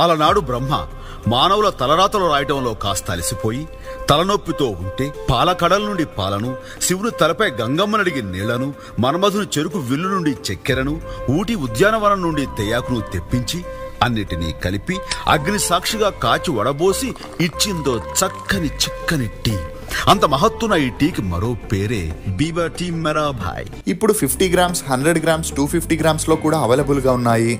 అలనాడు బ్రహ్మ మానవుల తలరాతలు రాయటంలో కాస్త అలసిపోయి తలనొప్పితో ఉంటే పాలకడల నుండి పాలను, శివుని తలపై గంగమ్మనడిగి నీళ్లను, మన్మధుని చెరుకు విల్లు నుండి చక్కెరను, ఊటి ఉద్యానవనం నుండి తెయాకును తెప్పించి అన్నిటినీ కలిపి అగ్ని సాక్షిగా కాచి వడబోసి ఇచ్చిందో చక్కని చిక్కని టీ. అంత మహత్తున ఈ టీకి మరో పేరే బీబా టీ మెరా భాయ్. ఇప్పుడు 50 గ్రామ్స్, 100 గ్రామ్స్, 250 గ్రామ్స్ లో కూడా అవైలబుల్ గా ఉన్నాయి.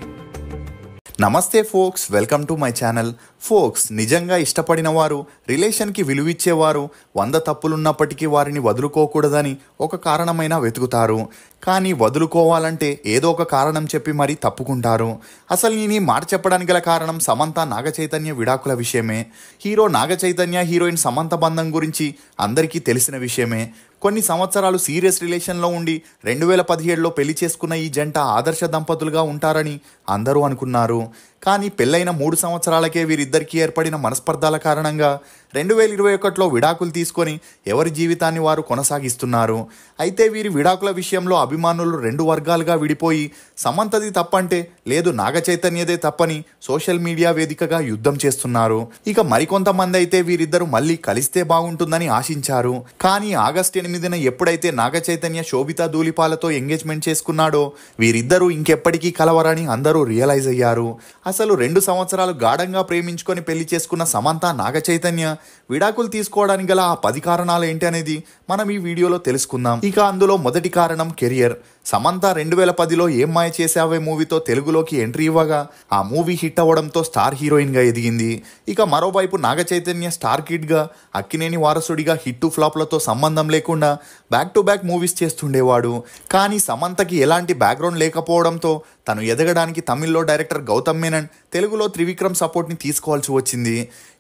నమస్తే folks, welcome to my channel. Folks, నిజంగా ఇష్టపడిన వారు, రిలేషన్కి విలువిచ్చేవారు 100 తప్పులున్నప్పటికీ వారిని వదులుకోకూడదని ఒక కారణమైనా వెతుకుతారు. కానీ వదులుకోవాలంటే ఏదో ఒక కారణం చెప్పి మరీ తప్పుకుంటారు. అసలు నేను ఈ మాట చెప్పడానికి గల కారణం సమంత నాగచైతన్య విడాకుల విషయమే. హీరో నాగచైతన్య, హీరోయిన్ సమంత బంధం గురించి అందరికీ తెలిసిన విషయమే. కొన్ని సంవత్సరాలు సీరియస్ రిలేషన్లో ఉండి 2017లో పెళ్లి చేసుకున్న ఈ జంట ఆదర్శ దంపతులుగా ఉంటారని అందరూ అనుకున్నారు. కానీ పెళ్ళైన 3 సంవత్సరాలకే వీరిద్దరికీ ఏర్పడిన మనస్పర్ధాల కారణంగా 2021లో విడాకులు తీసుకొని ఎవరి జీవితాన్ని వారు కొనసాగిస్తున్నారు. అయితే వీరి విడాకుల విషయంలో అభిమానులు 2 వర్గాలుగా విడిపోయి సమంతది తప్పంటే లేదు నాగచైతన్యదే తప్పని సోషల్ మీడియా వేదికగా యుద్ధం చేస్తున్నారు. ఇక మరికొంతమంది అయితే వీరిద్దరూ మళ్ళీ కలిస్తే బాగుంటుందని ఆశించారు. కానీ ఆగస్టు 8న ఎప్పుడైతే నాగచైతన్య శోభిత ధూళిపాలతో ఎంగేజ్మెంట్ చేసుకున్నాడో వీరిద్దరూ ఇంకెప్పటికీ కలవరని అందరూ రియలైజ్ అయ్యారు. అసలు 2 సంవత్సరాలు గాఢంగా ప్రేమించుకొని పెళ్లి చేసుకున్న సమంత, నాగచైతన్య విడాకులు తీసుకోవడానికి గల ఆ 10 కారణాలు ఏంటి అనేది మనం ఈ వీడియోలో తెలుసుకుందాం. ఇక అందులో మొదటి కారణం కెరియర్. సమంత 2010లో ఏం మాయ చేసావే మూవీతో తెలుగులోకి ఎంట్రీ ఇవ్వగా ఆ మూవీ హిట్ అవ్వడంతో స్టార్ హీరోయిన్గా ఎదిగింది. ఇక మరోవైపు నాగచైతన్య స్టార్ కిడ్గా, అక్కినేని వారసుడిగా హిట్ ఫ్లాప్లతో సంబంధం లేకుండా బ్యాక్ టు బ్యాక్ మూవీస్ చేస్తుండేవాడు. కానీ సమంతకి ఎలాంటి బ్యాక్గ్రౌండ్ లేకపోవడంతో తను ఎదగడానికి తమిళ్లో డైరెక్టర్ గౌతమ్ మేనన్, తెలుగులో త్రివిక్రమ్ సపోర్ట్ని తీసుకోవాల్సి వచ్చింది.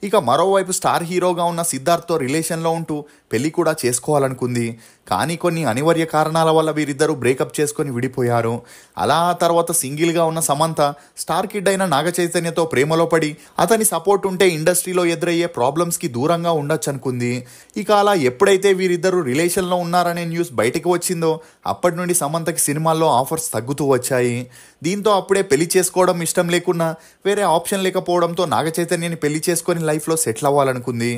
ఇక మరోవైపు స్టార్ హీరోగా ఉన్న సిద్ధార్థ్తో రిలేషన్లో ఉంటూ పెళ్లి కూడా చేసుకోవాలనుకుంది. కానీ కొన్ని అనివార్య కారణాల వల్ల వీరిద్దరూ బ్రేకప్ చేసుకొని విడిపోయారు. అలా తర్వాత సింగిల్గా ఉన్న సమంత స్టార్ కిడ్ అయిన నాగచైతన్యతో ప్రేమలో పడి అతని సపోర్ట్ ఉంటే ఇండస్ట్రీలో ఎదురయ్యే ప్రాబ్లమ్స్కి దూరంగా ఉండొచ్చు అనుకుంది. ఇక అలా ఎప్పుడైతే వీరిద్దరూ రిలేషన్లో ఉన్నారనే న్యూస్ బయటకు వచ్చిందో అప్పటి నుండి సమంతకి సినిమాల్లో ఆఫర్స్ తగ్గుతూ వచ్చాయి. దీంతో అప్పుడే పెళ్లి చేసుకోవడం ఇష్టం లేకున్నా వేరే ఆప్షన్ లేకపోవడంతో నాగచైతన్యని పెళ్లి చేసుకొని లైఫ్లో సెటిల్ అవ్వాలనుకుంది.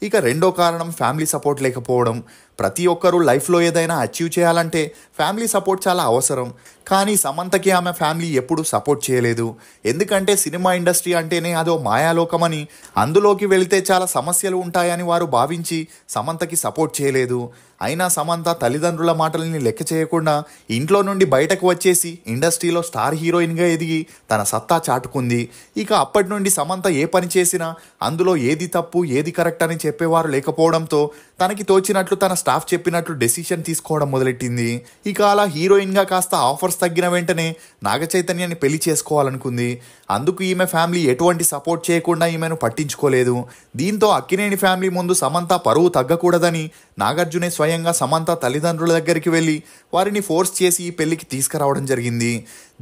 ఇక రెండో కారణం ఫ్యామిలీ సపోర్ట్ లేకపోవడం. ప్రతి ఒక్కరూ లైఫ్లో ఏదైనా అచీవ్ చేయాలంటే ఫ్యామిలీ సపోర్ట్ చాలా అవసరం. కానీ సమంతకి ఆమె ఫ్యామిలీ ఎప్పుడూ సపోర్ట్ చేయలేదు. ఎందుకంటే సినిమా ఇండస్ట్రీ అంటేనే అదో మాయాలోకమని, అందులోకి వెళితే చాలా సమస్యలు ఉంటాయని వారు భావించి సమంతకి సపోర్ట్ చేయలేదు. అయినా సమంత తల్లిదండ్రుల మాటలని లెక్క చేయకుండా ఇంట్లో నుండి బయటకు వచ్చేసి ఇండస్ట్రీలో స్టార్ హీరోయిన్గా ఎదిగి తన సత్తా చాటుకుంది. ఇక అప్పటి నుండి సమంత ఏ పని చేసినా అందులో ఏది తప్పు ఏది కరెక్ట్ అని చెప్పేవారు లేకపోవడంతో తనకి తోచినట్లు తన స్టాఫ్ చెప్పినట్లు డెసిషన్ తీసుకోవడం మొదలెట్టింది. ఇక అలా హీరోయిన్గా కాస్త ఆఫర్స్ తగ్గిన వెంటనే నాగచైతన్యాన్ని పెళ్లి చేసుకోవాలనుకుంది. అందుకు ఈమె ఫ్యామిలీ ఎటువంటి సపోర్ట్ చేయకుండా ఈమెను పట్టించుకోలేదు. దీంతో అక్కినేని ఫ్యామిలీ ముందు సమంత పరువు తగ్గకూడదని నాగార్జునే స్వయంగా సమంత తల్లిదండ్రుల దగ్గరికి వెళ్ళి వారిని ఫోర్స్ చేసి ఈ పెళ్లికి తీసుకురావడం జరిగింది.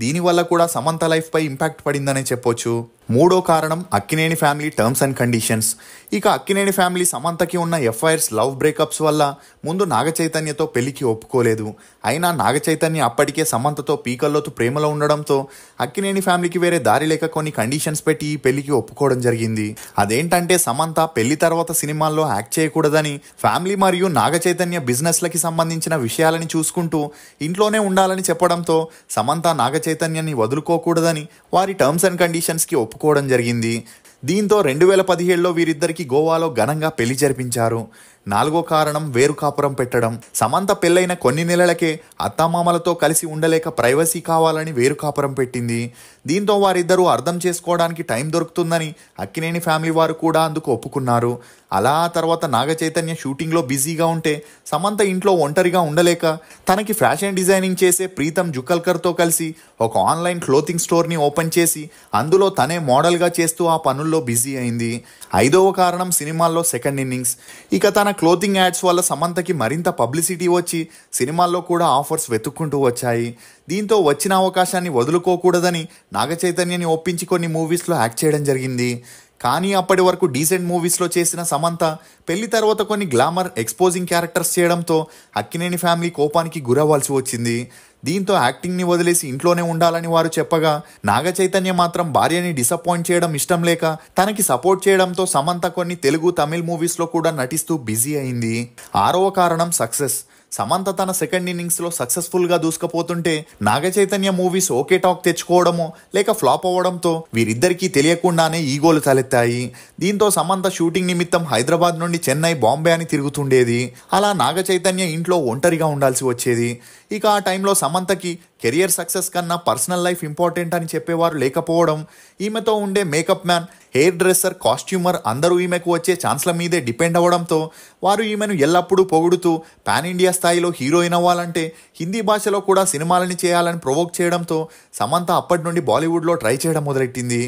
దీనివల్ల కూడా సమంత లైఫ్పై ఇంపాక్ట్ పడిందనే చెప్పొచ్చు. మూడో కారణం Akkineni family terms and conditions. ఇక అక్కినేని ఫ్యామిలీ సమంతకి ఉన్న ఎఫ్ఐఆర్స్, లవ్ బ్రేకప్స్ వల్ల ముందు నాగచైతన్యతో పెళ్లికి ఒప్పుకోలేదు. అయినా నాగచైతన్య అప్పటికే సమంతతో పీకల్లోతు ప్రేమలో ఉండడంతో అక్కినేని ఫ్యామిలీకి వేరే దారి లేక కొన్ని కండిషన్స్ పెట్టి ఈ పెళ్లికి ఒప్పుకోవడం జరిగింది. అదేంటంటే సమంత పెళ్లి తర్వాత సినిమాల్లో యాక్ట్ చేయకూడదని, ఫ్యామిలీ మరియు నాగచైతన్య బిజినెస్లకి సంబంధించిన విషయాలని చూసుకుంటూ ఇంట్లోనే ఉండాలని చెప్పడంతో సమంత నాగచైతన్యాన్ని వదులుకోకూడదని వారి టర్మ్స్ అండ్ కండిషన్స్కి ఒప్పుకోవడం జరిగింది. దీంతో 2017లో వీరిద్దరికి గోవాలో ఘనంగా పెళ్లి జరిపించారు. నాలుగో కారణం వేరు కాపురం పెట్టడం. సమంత పెళ్ళైన కొన్ని నెలలకే అత్తామామలతో కలిసి ఉండలేక ప్రైవసీ కావాలని వేరు కాపురం పెట్టింది. దీంతో వారిద్దరూ అర్థం చేసుకోవడానికి టైం దొరుకుతుందని అక్కినేని ఫ్యామిలీ వారు కూడా అందుకు ఒప్పుకున్నారు. అలా తర్వాత నాగచైతన్య షూటింగ్లో బిజీగా ఉంటే సమంత ఇంట్లో ఒంటరిగా ఉండలేక తనకి ఫ్యాషన్ డిజైనింగ్ చేసే ప్రీతం జుకల్కర్తో కలిసి ఒక ఆన్లైన్ క్లోతింగ్ స్టోర్ని ఓపెన్ చేసి అందులో తనే మోడల్గా చేస్తూ ఆ పనుల్లో బిజీ అయింది. ఐదవ కారణం సినిమాల్లో సెకండ్ ఇన్నింగ్స్. ఇక తన క్లోతింగ్ యాడ్స్ వల్ల సమంతకి మరింత పబ్లిసిటీ వచ్చి సినిమాల్లో కూడా ఆఫర్స్ వెతుక్కుంటూ వచ్చాయి. దీంతో వచ్చిన అవకాశాన్ని వదులుకోకూడదని నాగచైతన్యని ఒప్పించి కొన్ని మూవీస్లో యాక్ట్ చేయడం జరిగింది. కానీ అప్పటి వరకు డీసెంట్ మూవీస్లో చేసిన సమంత పెళ్లి తర్వాత కొన్ని గ్లామర్ ఎక్స్పోజింగ్ క్యారెక్టర్స్ చేయడంతో అక్కినేని ఫ్యామిలీ కోపానికి గురవ్వాల్సి వచ్చింది. దీంతో యాక్టింగ్ని వదిలేసి ఇంట్లోనే ఉండాలని వారు చెప్పగా నాగ చైతన్య మాత్రం భార్యని డిసప్పాయింట్ చేయడం ఇష్టం లేక తనకి సపోర్ట్ చేయడంతో సమంత కొన్ని తెలుగు తమిళ్ మూవీస్లో కూడా నటిస్తూ బిజీ అయింది. 6వ కారణం సక్సెస్. సమంత తన సెకండ్ ఇన్నింగ్స్లో సక్సెస్ఫుల్గా దూసుకుపోతుంటే Naga Chaitanya movies okay talk తెచ్చుకోవడమో లేక ఫ్లాప్ అవ్వడంతో వీరిద్దరికీ తెలియకుండానే ఈగోలు తలెత్తాయి. దీంతో సమంత షూటింగ్ నిమిత్తం హైదరాబాద్ నుండి చెన్నై, బాంబే అని తిరుగుతుండేది. అలా నాగ చైతన్య ఇంట్లో ఒంటరిగా ఉండాల్సి వచ్చేది. ఇక ఆ టైంలో సమంతకి కెరియర్ సక్సెస్ కన్నా పర్సనల్ లైఫ్ ఇంపార్టెంట్ అని చెప్పేవారు లేకపోవడం, ఈమెతో ఉండే makeup man, hair dresser, costumer అందరూ ఈమెకు వచ్చే ఛాన్స్ల మీదే డిపెండ్ అవ్వడంతో వారు ఈమెను ఎల్లప్పుడూ పొగుడుతూ పాన్ ఇండియా స్థాయిలో హీరోయిన్ అవ్వాలంటే హిందీ భాషలో కూడా సినిమాలని చేయాలని ప్రొవోక్ చేయడంతో సమంత అప్పటి నుండి బాలీవుడ్లో ట్రై చేయడం మొదలెట్టింది.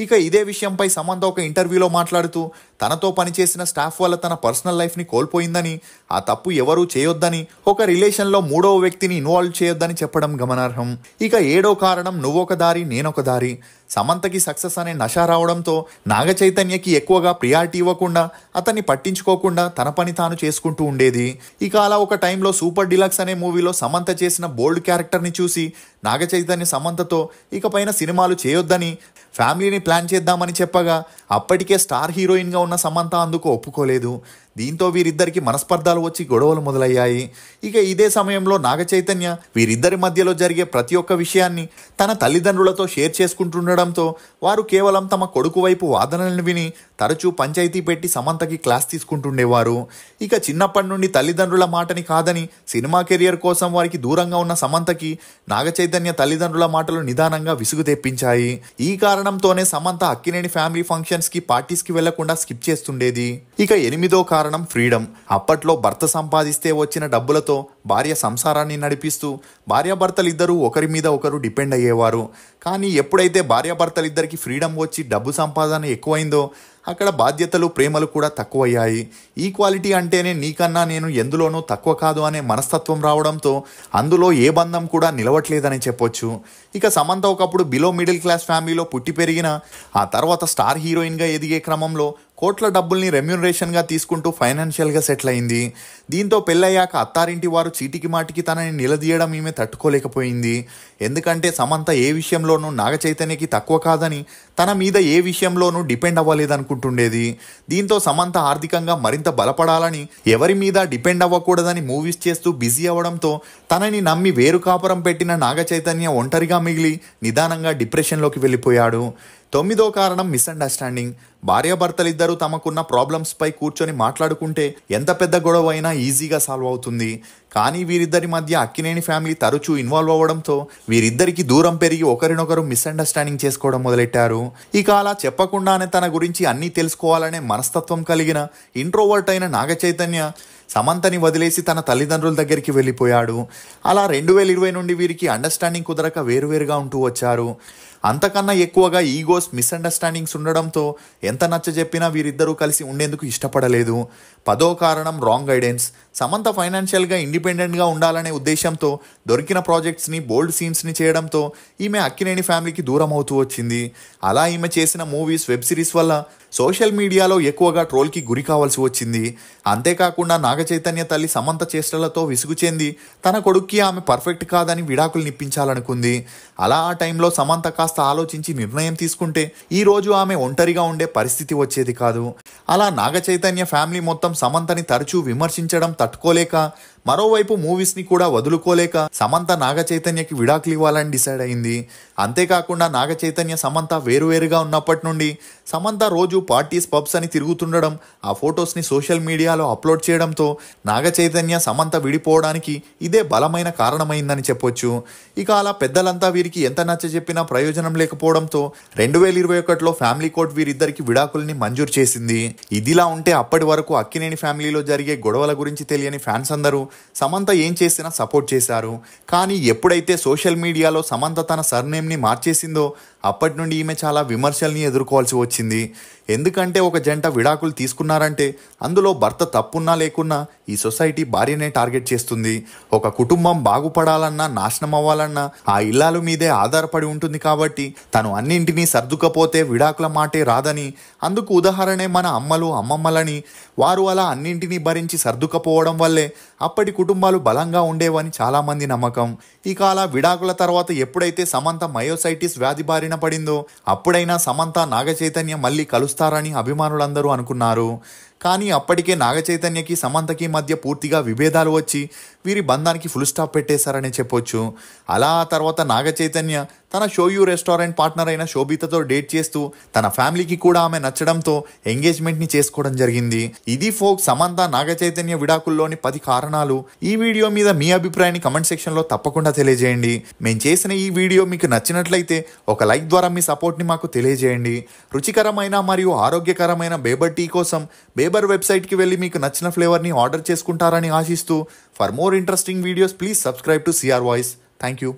ఇక ఇదే విషయంపై సమంత ఒక ఇంటర్వ్యూలో మాట్లాడుతూ తనతో పనిచేసిన స్టాఫ్ వల్ల తన పర్సనల్ లైఫ్ని కోల్పోయిందని, ఆ తప్పు ఎవరూ చేయొద్దని, ఒక రిలేషన్లో మూడవ వ్యక్తిని ఇన్వాల్వ్ చేయొద్దని చెప్పడం గమనార్హం. ఇక 7వ కారణం నువ్వొక దారి నేనొక దారి. సమంతకి సక్సెస్ అనే నష రావడంతో నాగ చైతన్యకి ఎక్కువగా ప్రియారిటీ ఇవ్వకుండా, అతన్ని పట్టించుకోకుండా తన పని తాను చేసుకుంటూ ఉండేది. ఇక అలా ఒక టైంలో సూపర్ డిలక్స్ అనే మూవీలో సమంత చేసిన బోల్డ్ క్యారెక్టర్ని చూసి నాగ చైతన్య సమంతతో ఇకపైన సినిమాలు చేయొద్దని, ఫ్యామిలీని ప్లాన్ చేద్దామని చెప్పగా అప్పటికే స్టార్ హీరోయిన్గా ఉన్న సమంత అందుకు ఒప్పుకోలేదు. దీంతో వీరిద్దరికి మనస్పర్ధాలు వచ్చి గొడవలు మొదలయ్యాయి. ఇక ఇదే సమయంలో నాగ చైతన్య వీరిద్దరి మధ్యలో జరిగే ప్రతి ఒక్క విషయాన్ని తన తల్లిదండ్రులతో షేర్ చేసుకుంటుండడంతో వారు కేవలం తమ కొడుకు వైపు వాదనలను విని తరచూ పంచాయతీ పెట్టి సమంతకి క్లాస్ తీసుకుంటుండేవారు. ఇక చిన్నప్పటి నుండి తల్లిదండ్రుల మాటని కాదని సినిమా కెరియర్ కోసం వారికి దూరంగా ఉన్న సమంతకి నాగ చైతన్య తల్లిదండ్రుల మాటలు నిదానంగా విసుగు తెప్పించాయి. ఈ కారణంతోనే సమంత అక్కినేని ఫ్యామిలీ ఫంక్షన్స్కి, పార్టీస్కి వెళ్లకుండా స్కిప్ చేస్తుండేది. ఇక 8వ కారణం ఫ్రీడమ్. అప్పట్లో భర్త సంపాదిస్తే వచ్చిన డబ్బులతో భార్య సంసారాన్ని నడిపిస్తూ భార్యాభర్తలిద్దరూ ఒకరి మీద ఒకరు డిపెండ్ అయ్యేవారు. కానీ ఎప్పుడైతే భార్యాభర్తలిద్దరికి ఫ్రీడమ్ వచ్చి డబ్బు సంపాదన ఎక్కువైందో అక్కడ బాధ్యతలు, ప్రేమలు కూడా తక్కువయ్యాయి. ఈక్వాలిటీ అంటేనే నీకన్నా నేను ఎందులోనూ తక్కువ కాదు అనే మనస్తత్వం రావడంతో అందులో ఏ బంధం కూడా నిలవట్లేదని చెప్పొచ్చు. ఇక సమంత ఒకప్పుడు బిలో మిడిల్ క్లాస్ ఫ్యామిలీలో పుట్టి పెరిగిన, ఆ తర్వాత స్టార్ హీరోయిన్గా ఎదిగే క్రమంలో కోట్ల డబ్బుల్ని రెమ్యూనరేషన్గా తీసుకుంటూ ఫైనాన్షియల్గా సెటిల్ అయింది. దీంతో పెళ్ళయ్యాక అత్తారింటి వారు చీటికి మాటికి తనని నిలదీయడం ఈమె తట్టుకోలేకపోయింది. ఎందుకంటే సమంత ఏ విషయంలోనూ నాగ చైతన్యకి తక్కువ కాదని, తన మీద ఏ విషయంలోనూ డిపెండ్ అవ్వలేదనుకుంటుండేది. దీంతో సమంత ఆర్థికంగా మరింత బలపడాలని, ఎవరి మీద డిపెండ్ అవ్వకూడదని మూవీస్ చేస్తూ బిజీ అవ్వడంతో తనని నమ్మి వేరు కాపురం పెట్టిన నాగ చైతన్య ఒంటరిగా మిగిలి నిదానంగా డిప్రెషన్లోకి వెళ్ళిపోయాడు. 9వ కారణం మిస్అండర్స్టాండింగ్. భార్యాభర్తలిద్దరూ తమకున్న ప్రాబ్లమ్స్పై కూర్చొని మాట్లాడుకుంటే ఎంత పెద్ద గొడవ అయినా ఈజీగా సాల్వ్ అవుతుంది. కానీ వీరిద్దరి మధ్య అక్కినేని ఫ్యామిలీ తరచూ ఇన్వాల్వ్ అవ్వడంతో వీరిద్దరికి దూరం పెరిగి ఒకరినొకరు మిస్అండర్స్టాండింగ్ చేసుకోవడం మొదలెట్టారు. ఇక అలా చెప్పకుండానే తన గురించి అన్నీ తెలుసుకోవాలనే మనస్తత్వం కలిగిన ఇంట్రోవర్ట్ అయిన నాగ చైతన్య సమంతని వదిలేసి తన తల్లిదండ్రుల దగ్గరికి వెళ్ళిపోయాడు. అలా 2020 నుండి వీరికి అండర్స్టాండింగ్ కుదరక వేరువేరుగా ఉంటూ వచ్చారు. అంతకన్నా ఎక్కువగా ఈగోస్, మిస్అండర్స్టాండింగ్స్ ఉండడంతో ఎంత నచ్చజెప్పినా వీరిద్దరూ కలిసి ఉండేందుకు ఇష్టపడలేదు. 10వ కారణం రాంగ్ గైడెన్స్. సమంత ఫైనాన్షియల్గా ఇండిపెండెంట్గా ఉండాలనే ఉద్దేశంతో దొరికిన ప్రాజెక్ట్స్ని, బోల్డ్ సీన్స్ని చేయడంతో ఈమె అక్కినేని ఫ్యామిలీకి దూరం అవుతూ వచ్చింది. అలా ఈమె చేసిన మూవీస్, వెబ్ సిరీస్ వల్ల సోషల్ మీడియాలో ఎక్కువగా ట్రోల్కి గురి కావాల్సి వచ్చింది. అంతేకాకుండా నాగ చైతన్య తల్లి సమంత చేష్టలతో విసుగు చెంది తన కొడుక్కి ఆమె పర్ఫెక్ట్ కాదని విడాకులు నిప్పించాలనుకుంది. అలా ఆ టైంలో సమంత కాస్త ఆలోచించి నిర్ణయం తీసుకుంటే ఈ రోజు ఆమె ఒంటరిగా ఉండే పరిస్థితి వచ్చేది కాదు. అలా నాగ చైతన్య ఫ్యామిలీ మొత్తం సమంతని తరచూ విమర్శించడం తట్టుకోలేక, మరోవైపు మూవీస్ని కూడా వదులుకోలేక సమంత నాగ చైతన్యకి విడాకులు ఇవ్వాలని డిసైడ్ అయింది. అంతేకాకుండా నాగ చైతన్య, సమంత వేరువేరుగా ఉన్నప్పటి నుండి సమంత రోజు పార్టీస్, పబ్స్ అని తిరుగుతుండడం, ఆ ఫొటోస్ని సోషల్ మీడియాలో అప్లోడ్ చేయడంతో నాగ చైతన్య, సమంత విడిపోవడానికి ఇదే బలమైన కారణమైందని చెప్పొచ్చు. ఇక అలా పెద్దలంతా వీరికి ఎంత నచ్చజెప్పినా ప్రయోజనం లేకపోవడంతో 2021లో ఫ్యామిలీ కోర్ట్ వీరిద్దరికి విడాకుల్ని మంజూరు చేసింది. ఇదిలా ఉంటే అప్పటి వరకు అక్కినేని ఫ్యామిలీలో జరిగే గొడవల గురించి తెలియని ఫ్యాన్స్ అందరూ సమంత ఏం చేసినా సపోర్ట్ చేశారు. కానీ ఎప్పుడైతే సోషల్ మీడియాలో సమంత తన సర్నేమ్ని మార్చేసిందో అప్పటి నుండి ఈమె చాలా విమర్శల్ని ఎదుర్కోవాల్సి వచ్చింది. ఎందుకంటే ఒక జంట విడాకులు తీసుకున్నారంటే అందులో భర్త తప్పున్నా లేకున్నా ఈ సొసైటీ భార్యనే టార్గెట్ చేస్తుంది. ఒక కుటుంబం బాగుపడాలన్నా నాశనం అవ్వాలన్నా ఆ ఇల్లాలు మీదే ఆధారపడి ఉంటుంది. కాబట్టి తను అన్నింటినీ సర్దుకపోతే విడాకుల మాటే రాదని, అందుకు ఉదాహరణే మన అమ్మలు అమ్మమ్మలని. వారు అలా అన్నింటినీ భరించి సర్దుకపోవడం వల్లే అప్పటి కుటుంబాలు బలంగా ఉండేవని చాలామంది నమ్మకం. ఇక అలా విడాకుల తర్వాత ఎప్పుడైతే సమంత మయోసైటిస్ వ్యాధి బారిన పడిందో అప్పుడైనా సమంత నాగచైతన్య మళ్ళీ కలుస్తారని అభిమానులందరూ అనుకున్నారు. కానీ అప్పటికే నాగచైతన్యకి సమంతకి మధ్య పూర్తిగా విభేదాలు వచ్చి వీరి బంధానికి ఫుల్ స్టాప్ పెట్టేశారని చెప్పొచ్చు. అలా ఆ తర్వాత నాగచైతన్య తన షోయూ రెస్టారెంట్ పార్ట్నర్ అయిన శోభితతో డేట్ చేస్తూ తన ఫ్యామిలీకి కూడా ఆమె నచ్చడంతో ఎంగేజ్మెంట్ని చేసుకోవడం జరిగింది. ఇది ఫోక్స్ సమంత నాగచైతన్య విడాకుల్లోని 10 కారణాలు. ఈ వీడియో మీద మీ అభిప్రాయాన్ని కమెంట్ సెక్షన్లో తప్పకుండా తెలియజేయండి. మేము చేసిన ఈ వీడియో మీకు నచ్చినట్లయితే ఒక లైక్ ద్వారా మీ సపోర్ట్ని మాకు తెలియజేయండి. రుచికరమైన మరియు ఆరోగ్యకరమైన బేబర్ టీ కోసం బేబర్ వెబ్సైట్కి వెళ్ళి మీకు నచ్చిన ఫ్లేవర్ని ఆర్డర్ చేసుకుంటారని ఆశిస్తూ, for more interesting videos please subscribe to CR voice. Thank you.